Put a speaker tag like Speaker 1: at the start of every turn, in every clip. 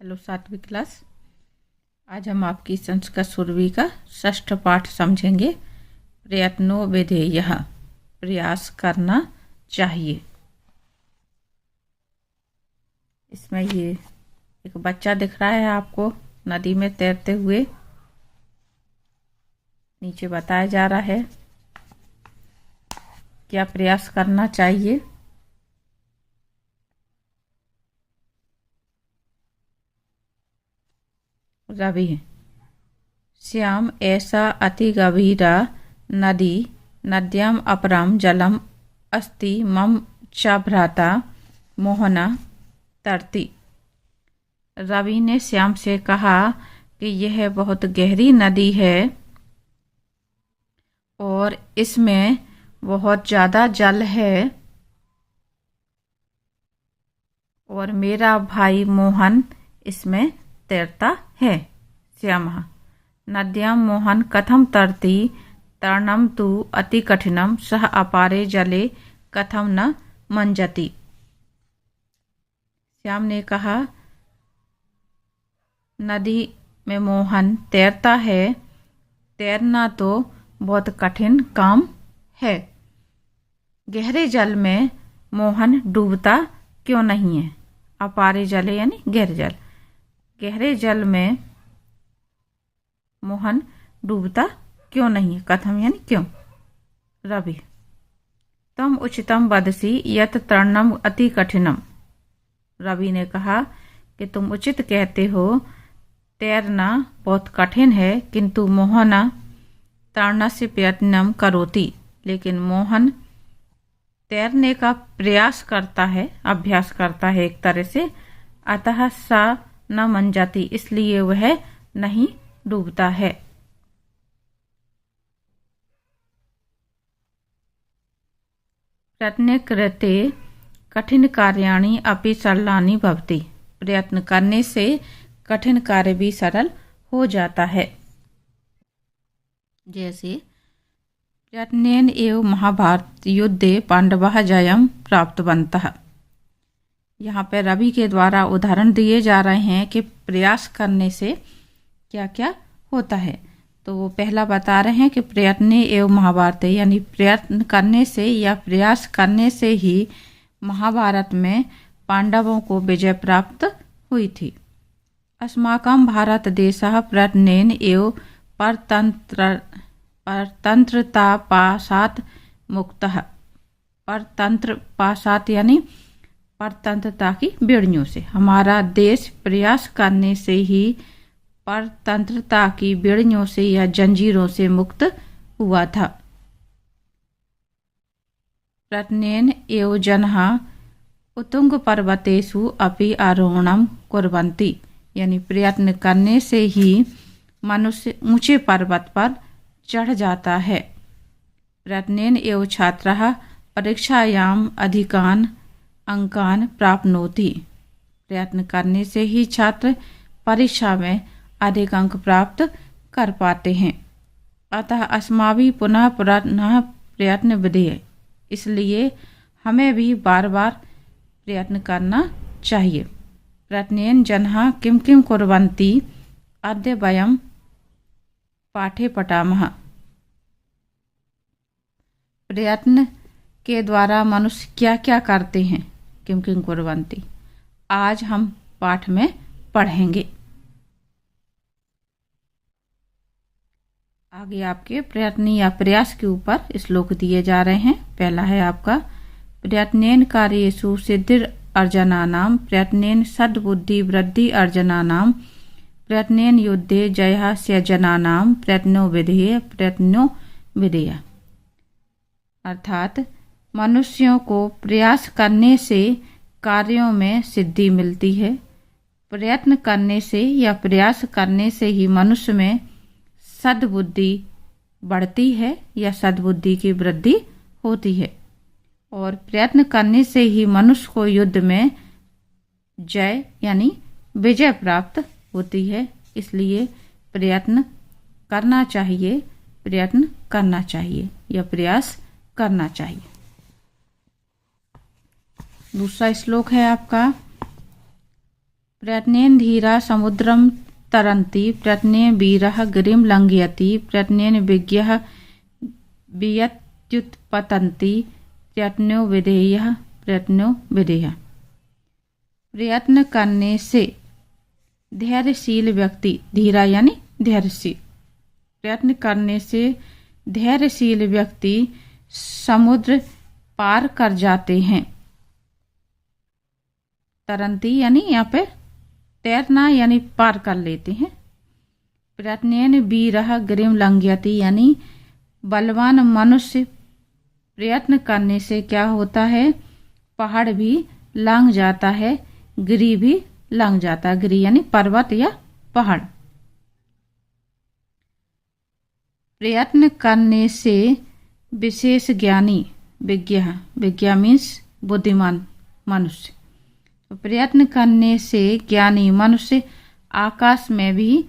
Speaker 1: Hello सातवीं class. आज हम आपकी संस्कृत सुरभि का षष्ठ पाठ समझेंगे। प्रयत्नो विधेयः, प्रयास करना चाहिए। इसमें ये एक बच्चा दिख रहा है आपको नदी में तैरते हुए। नीचे बताया जा रहा है क्या प्रयास करना चाहिए। रवि, श्याम ऐसा अति गभीरा नदी नद्याम अपरम जलम अस्ति मम च भ्राता मोहना तरती। रवि ने श्याम से कहा कि यह बहुत गहरी नदी है और इसमें बहुत ज़्यादा जल है और मेरा भाई मोहन इसमें तैरता है। श्यामः नद्यां मोहन कथम तरति तरणम तु अति कठिनम सह अपारे जले कथम न मंजति। श्याम ने कहा नदी में मोहन तैरता है, तैरना तो बहुत कठिन काम है। गहरे जल में मोहन डूबता क्यों नहीं है। अपारे जले यानी गहरे जल, गहरे जल में मोहन डूबता क्यों नहीं है। कथम यानी क्यों। रवि, तम उचितम वदसी यत तरणम अति कठिनम। रवि ने कहा कि तुम उचित कहते हो, तैरना बहुत कठिन है, किंतु मोहन तरणस्य प्रयत्नम करोति, लेकिन मोहन तैरने का प्रयास करता है, अभ्यास करता है एक तरह से। अतः सा न मंजति, इसलिए वह नहीं डूबता है। प्रयत्न कृते कठिन कार्याणि अपि सरलानि भवति। प्रयत्न करने से कठिन कार्य भी सरल हो जाता है। जैसे प्रयत्नेन एव महाभारत युद्धे पांडवः जयं प्राप्तवन्तः। यहाँ पे रवि के द्वारा उदाहरण दिए जा रहे हैं कि प्रयास करने से क्या क्या होता है। तो वो पहला बता रहे हैं कि प्रयत्ने एवं महाभारत, यानी प्रयत्न करने से या प्रयास करने से ही महाभारत में पांडवों को विजय प्राप्त हुई थी। अस्माकं भारत देशः प्रयत्नेन एव परतंत्रतापाशात् मुक्तः। परतंत्रपाशात् यानी परतंत्रता की बेड़ियों से। हमारा देश प्रयास करने से ही परतंत्रता की बेड़ियों से या जंजीरों से मुक्त हुआ था। प्रयत्नेन एव जनः उत्तुंग पर्वतेषु अपि आरोहणं कुर्वन्ति, यानी प्रयत्न करने से ही मनुष्य ऊंचे पर्वत पर चढ़ जाता है। प्रयत्नेन एव छात्रः परीक्षायाम अधिकान् अंकान प्राप्नोति। प्रयत्न करने से ही छात्र परीक्षा में अधिक अंक प्राप्त कर पाते हैं। अतः अस्माभिः पुनः पुनः प्रयत्न विधेयः, इसलिए हमें भी बार बार प्रयत्न करना चाहिए। प्रयत्नेन जनः किं किं कुर्वन्ति अद्य वयं पाठे पठामः। प्रयत्न के द्वारा मनुष्य क्या क्या करते हैं। किं किं कुर्वन्ति, आज हम पाठ में पढ़ेंगे। आगे आपके प्रयत्न या प्रयास के ऊपर श्लोक दिए जा रहे हैं। पहला है आपका प्रयत्नेन कार्येषु सिद्धिर अर्जनानां, प्रयत्नेन सद्बुद्धि वृद्धि अर्जनानां, प्रयत्नेन युद्धे जयः स्यजनानां, प्रयत्नो विधेयः प्रयत्नो विधेयः। अर्थात मनुष्यों को प्रयास करने से कार्यों में सिद्धि मिलती है। प्रयत्न करने से या प्रयास करने से ही मनुष्य में सद्बुद्धि बढ़ती है या सद्बुद्धि की वृद्धि होती है। और प्रयत्न करने से ही मनुष्य को युद्ध में जय यानी विजय प्राप्त होती है। इसलिए प्रयत्न करना चाहिए, प्रयत्न करना चाहिए या प्रयास करना चाहिए। दूसरा श्लोक है आपका प्रयत्नेन धीरा समुद्रम तरन्ति प्रयत्नेन वीरः गिरिं लंघयति प्रयत्नेन विज्ञः वियत्युत्पतन्ति प्रयत्नो विधेयः प्रयत्नो विधेयः। प्रयत्न करने से धैर्यशील व्यक्ति, धीरा यानी धैर्यशील, प्रयत्न करने से धैर्यशील व्यक्ति समुद्र पार कर जाते हैं। तरंती यानी यहाँ पे तैरना यानी पार कर लेते हैं। प्रयत्नेन वीरः गिरिं लंघयति यानी बलवान मनुष्य प्रयत्न करने से क्या होता है, पहाड़ भी लांघ जाता है, गिरी भी लांघ जाता है। गिरी यानी पर्वत या पहाड़। प्रयत्न करने से विशेष ज्ञानी, विज्ञा मीन्स बुद्धिमान मनुष्य, तो प्रयत्न करने से ज्ञानी मनुष्य आकाश में भी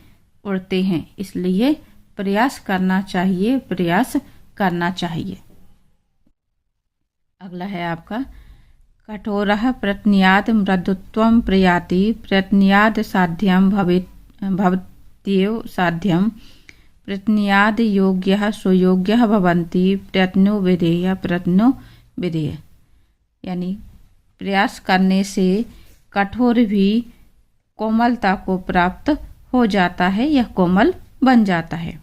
Speaker 1: उड़ते हैं। इसलिए प्रयास करना चाहिए, प्रयास करना चाहिए। अगला है आपका कठोरः प्रयत्न्यात् मृदुत्वं प्रयाति प्रयत्न्यात् साध्यं भवत्येव साध्यं प्रयत्न्यात् योग्यः सुयोग्यः भवन्ति प्रयत्नो विधेयः प्रयत्नो विधेयः। यानी प्रयास करने से कठोर भी कोमलता को प्राप्त हो जाता है या कोमल बन जाता है।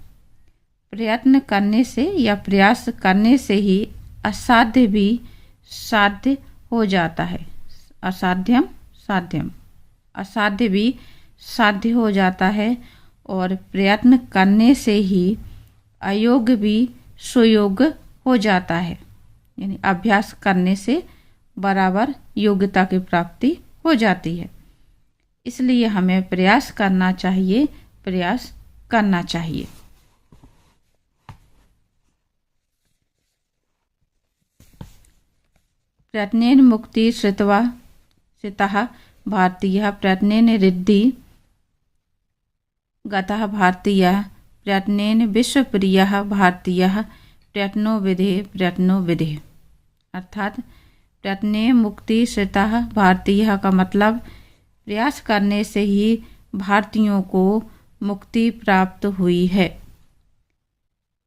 Speaker 1: प्रयत्न करने से या प्रयास करने से ही असाध्य भी साध्य हो जाता है। असाध्यम साध्यम, असाध्य भी साध्य हो जाता है। और प्रयत्न करने से ही अयोग्य भी सुयोग्य हो जाता है। यानी अभ्यास करने से बराबर योग्यता की प्राप्ति हो जाती है। इसलिए हमें प्रयास करना चाहिए, प्रयास करना चाहिए। प्रयत्नेन मुक्ति श्रितः भारतीयः प्रयत्नेन रिद्धि गतः भारतीयः प्रयत्नेन विश्वप्रियः भारतीयः प्रयत्नो विधेयः प्रयत्नो विधेयः। अर्थात प्रयत्ने मुक्ति श्रितः भारतीय का मतलब प्रयास करने से ही भारतीयों को मुक्ति प्राप्त हुई है।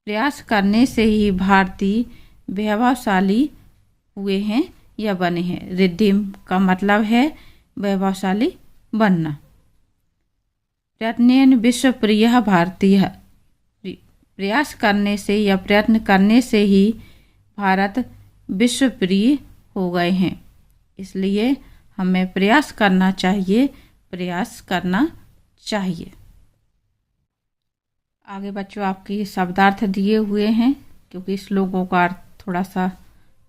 Speaker 1: प्रयास करने से ही भारतीय वैभवशाली हुए हैं या बने हैं। रिद्धि का मतलब है वैभवशाली बनना। प्रयत्नेन विश्वप्रियः भारतीय, प्रयास करने से या प्रयत्न करने से ही भारत विश्वप्रिय हो गए हैं। इसलिए हमें प्रयास करना चाहिए, प्रयास करना चाहिए। आगे बच्चों आपके शब्दार्थ दिए हुए हैं। क्योंकि श्लोकों का अर्थ थोड़ा सा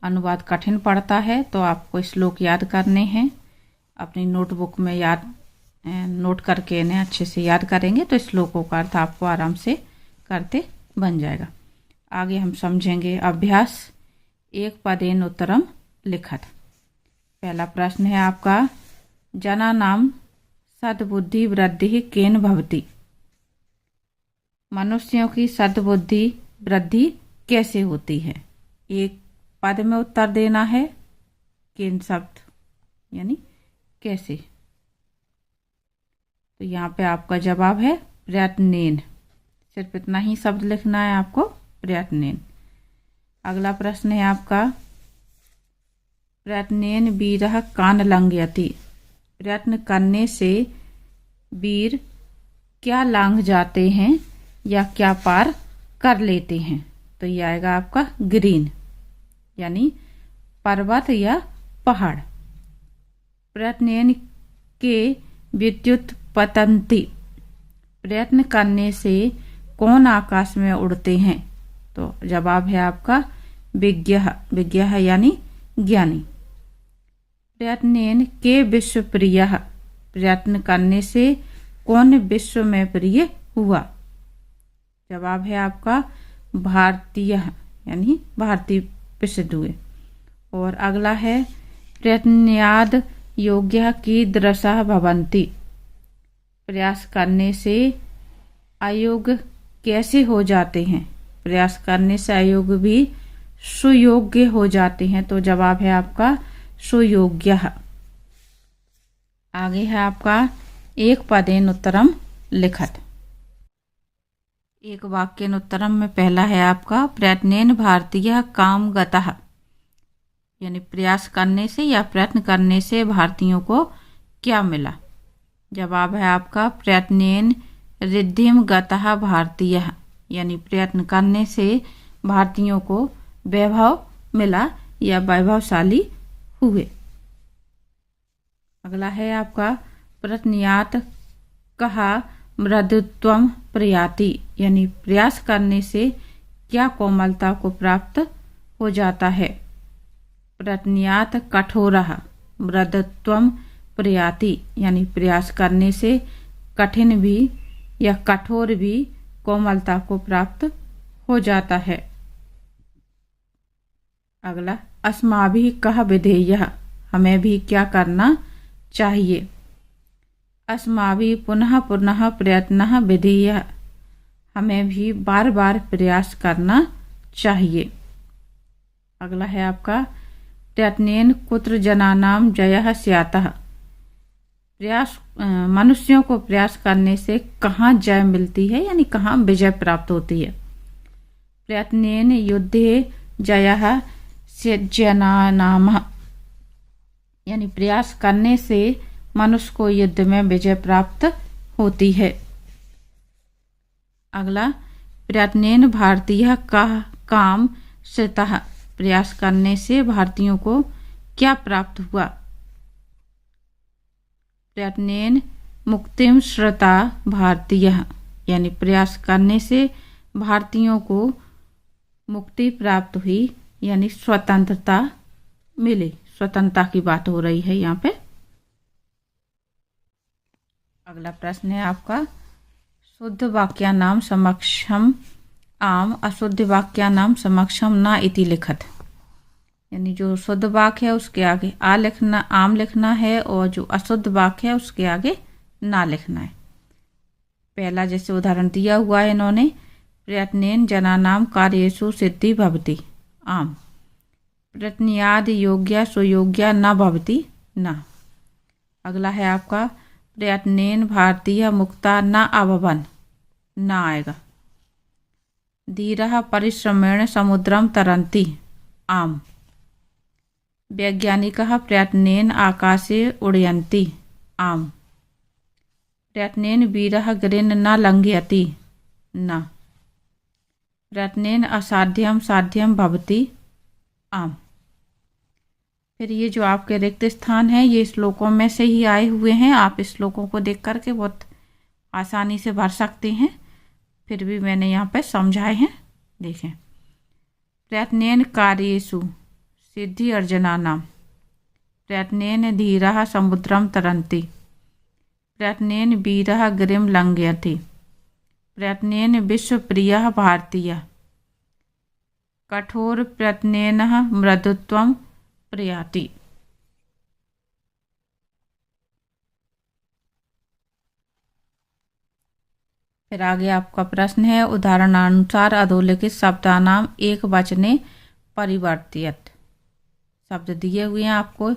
Speaker 1: अनुवाद कठिन पड़ता है, तो आपको श्लोक याद करने हैं। अपनी नोटबुक में नोट करके इन्हें अच्छे से याद करेंगे तो श्लोकों का अर्थ आपको आराम से करते बन जाएगा। आगे हम समझेंगे अभ्यास। एक पदेन उत्तरम लिखत। पहला प्रश्न है आपका, जनानां सद्बुद्धि वृद्धि केन भवति। मनुष्यों की सद्बुद्धि वृद्धि कैसे होती है। एक पद में उत्तर देना है, केन शब्द यानी कैसे। तो यहाँ पे आपका जवाब है प्रयत्नेन। सिर्फ इतना ही शब्द लिखना है आपको, प्रयत्नेन। अगला प्रश्न है आपका, प्रयत्नेन वीरः कान लंघयति। प्रयत्न करने से वीर क्या लांघ जाते हैं या क्या पार कर लेते हैं। तो ये आएगा आपका ग्रीन यानी पर्वत या पहाड़। प्रयत्नेन के विद्युत पतंती। प्रयत्न करने से कौन आकाश में उड़ते हैं। तो जवाब है आपका विज्ञः यानी ज्ञानी। प्रयत्नेन के विश्व प्रिय। प्रयत्न करने से कौन विश्व में प्रिय हुआ। जवाब है आपका भारतीय यानी भारतीय प्रसिद्ध हुए। और अगला है प्रयत्न्याद योग्य की दृशा भवंती। प्रयास करने से अयोग्य कैसे हो जाते हैं। प्रयास करने से अयोग्य भी सुयोग्य हो जाते हैं। तो जवाब है आपका सुयोग्य। आगे है आपका एक पदेन उत्तरम लिखत। एक वाक्यन उत्तरम में पहला है आपका प्रयत्नेन भारतीय काम गतः, यानी प्रयास करने से या प्रयत्न करने से भारतीयों को क्या मिला। जवाब है आपका प्रयत्नेन रिद्धिम गतः भारतीय, यानी प्रयत्न करने से भारतीयों को वैभव मिला या वैभवशाली हुए। अगला है आपका प्रयत्नयात कहा मृदुत्वम प्रयाति, यानी प्रयास करने से क्या कोमलता को प्राप्त हो जाता है। प्रयत्नयात कठोरः मृदुत्वम प्रयाति, यानी प्रयास करने से कठिन भी या कठोर भी कोमलता को प्राप्त हो जाता है। अगला अस्माभिः कः विधेयः, हमें भी क्या करना चाहिए। अस्माभिः पुनः पुनः प्रयत्नः विधेयः, हमें भी बार बार प्रयास करना चाहिए। अगला है आपका प्रयत्नेन कुत्र जनानां जयः स्यातः, प्रयास मनुष्यों को प्रयास करने से कहाँ जय मिलती है, यानी कहाँ विजय प्राप्त होती है। प्रयत्नेन युद्धे जयः स्यज्यनानामः, यानी प्रयास करने से मनुष्य को युद्ध में विजय प्राप्त होती है। अगला प्रयत्नेन भारतीय का काम श्रितः, प्रयास करने से भारतीयों को क्या प्राप्त हुआ। प्रयत्नेन मुक्तिम श्रता भारतीय, यानी प्रयास करने से भारतीयों को मुक्ति प्राप्त हुई, यानी स्वतंत्रता मिली। स्वतंत्रता की बात हो रही है यहाँ पे। अगला प्रश्न है आपका शुद्ध वाक्यानाम समक्षम आम अशुद्ध वाक्यानाम समक्षम ना इति लिखत, यानी जो शुद्ध वाक्य है उसके आगे आ लिखना, आम लिखना है, और जो अशुद्ध वाक्य है उसके आगे ना लिखना है। पहला जैसे उदाहरण दिया हुआ है इन्होंने, प्रयत्नेन जनानाम कार्येषु सिद्धि भवति आम, प्रयत्नयाद योग्य सुयोग्य न भवति न। अगला है आपका प्रयत्नेन भारतीय मुक्ता न अभवन, न आएगा। धीरः परिश्रमेण समुद्रम तरन्ति आम, वैज्ञानिकः प्रयत्नेन आकाशे उड्यन्ति आम, प्रयत्नेन वीरः गिरिं न लङ्घयति न, प्रयत्नेन असाध्यं साध्यं भवति आम। फिर ये जो आपके रिक्त स्थान है ये श्लोकों में से ही आए हुए हैं, आप इस श्लोकों को देख करके बहुत आसानी से भर सकते हैं, फिर भी मैंने यहाँ पे समझाए हैं। देखें, प्रयत्नेन कार्येषु सिद्धि अर्जनानाम, प्रयत्नेन धीरः समुद्रम तरन्ति, प्रयत्नेन वीरः गिरिं लङ्घयति, प्रयत्नेन विश्वप्रियः भारतीयः, कठोर प्रयत्नेन मृदुत्वम प्रयाति। फिर आगे आपका प्रश्न है उदाहरणानुसार अधोलिखित शब्दानाम एक वचने परिवर्तित। शब्द दिए हुए हैं, आपको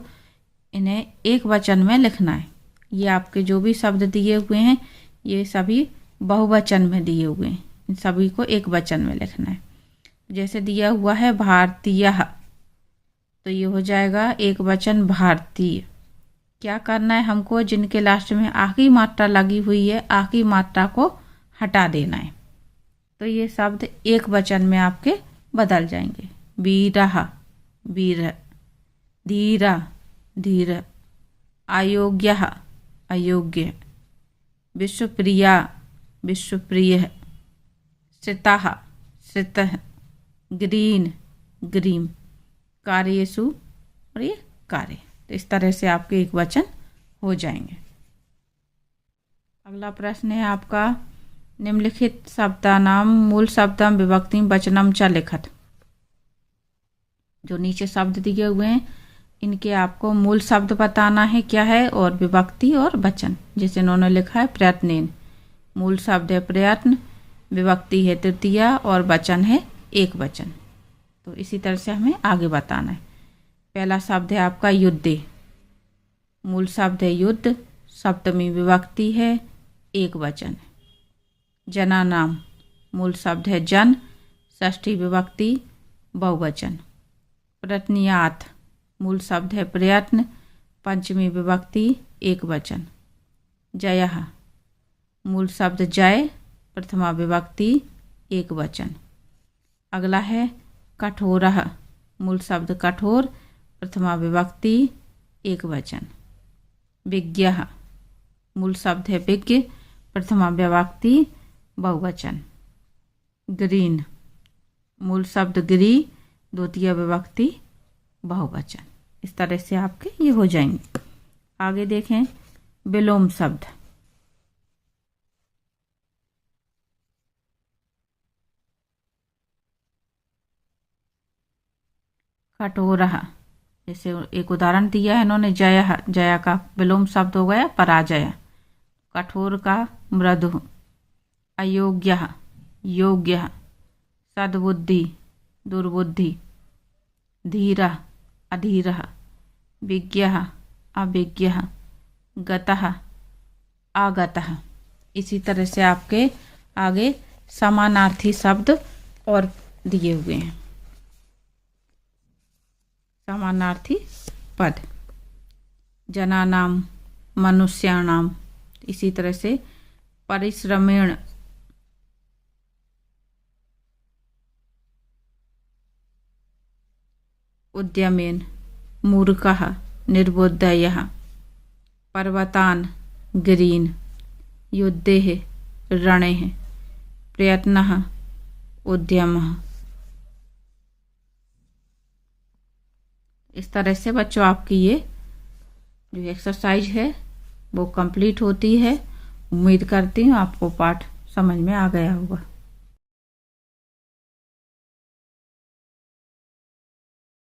Speaker 1: इन्हें एक वचन में लिखना है। ये आपके जो भी शब्द दिए हुए हैं ये सभी बहुवचन में दिए हुए हैं, इन सभी को एक वचन में लिखना है। जैसे दिया हुआ है भारतीय, तो ये हो जाएगा एक वचन भारतीय। क्या करना है हमको, जिनके लास्ट में आखिरी मात्रा लगी हुई है आखिरी मात्रा को हटा देना है, तो ये शब्द एक वचन में आपके बदल जाएंगे। वीरः वीर, धीरा धीर, अयोग्यः अयोग्य, विश्वप्रिया विश्वप्रिय, श्रितः श्रितः, ग्रीन ग्रीम, कार्येषु और ये कार्य। तो इस तरह से आपके एक वचन हो जाएंगे। अगला प्रश्न है आपका निम्नलिखित शब्दानाम मूल शब्दम विभक्तिम वचनम च लिखत। जो नीचे शब्द दिए हुए हैं इनके आपको मूल शब्द बताना है क्या है, और विभक्ति और वचन। जैसे इन्होंने लिखा है प्रयत्नेन, मूल शब्द है प्रयत्न, विभक्ति है तृतीया और वचन है एक वचन। तो इसी तरह से हमें आगे बताना है। पहला शब्द है आपका युद्धे, मूल शब्द है युद्ध, सप्तमी विभक्ति है, एक वचन। जना नाम मूल शब्द है जन, षष्ठी विभक्ति, बहुवचन। प्रयत्नियात मूल शब्द है प्रयत्न, पंचमी विभक्ति, एक वचन। जयः मूल शब्द जय, प्रथमा विभक्ति, एक वचन। अगला है कठोरः मूल शब्द कठोर, प्रथमा विभक्ति, एक वचन। विज्ञः मूल शब्द है विज्ञ, प्रथमा विभक्ति, बहुवचन। ग्रीन मूल शब्द गिरी, द्वितीय विभक्ति, बहुवचन। इस तरह से आपके ये हो जाएंगे। आगे देखें विलोम शब्द। कठोरः जैसे एक उदाहरण दिया है इन्होंने, जय, जया का विलोम शब्द हो गया पराजय। कठोर का मृदु। अयोग्यः योग्यः। सद्बुद्धि दुर्बुद्धि। धीरः अधीरः। विज्ञः अविज्ञः। गतः आगतः। इसी तरह से आपके आगे समानार्थी शब्द और दिए हुए हैं। समानार्थी पद जनानाम, मनुष्याणाम। इसी तरह से परिश्रमेण, उद्यमेन। मूर्खः निर्बुद्धयः। पर्वतान् गिरीन्। युद्धेः रणेः। प्रयत्नः उद्यमः। इस तरह से बच्चों आपकी ये जो एक्सरसाइज है वो कंप्लीट होती है। उम्मीद करती हूँ आपको पाठ समझ में आ गया होगा।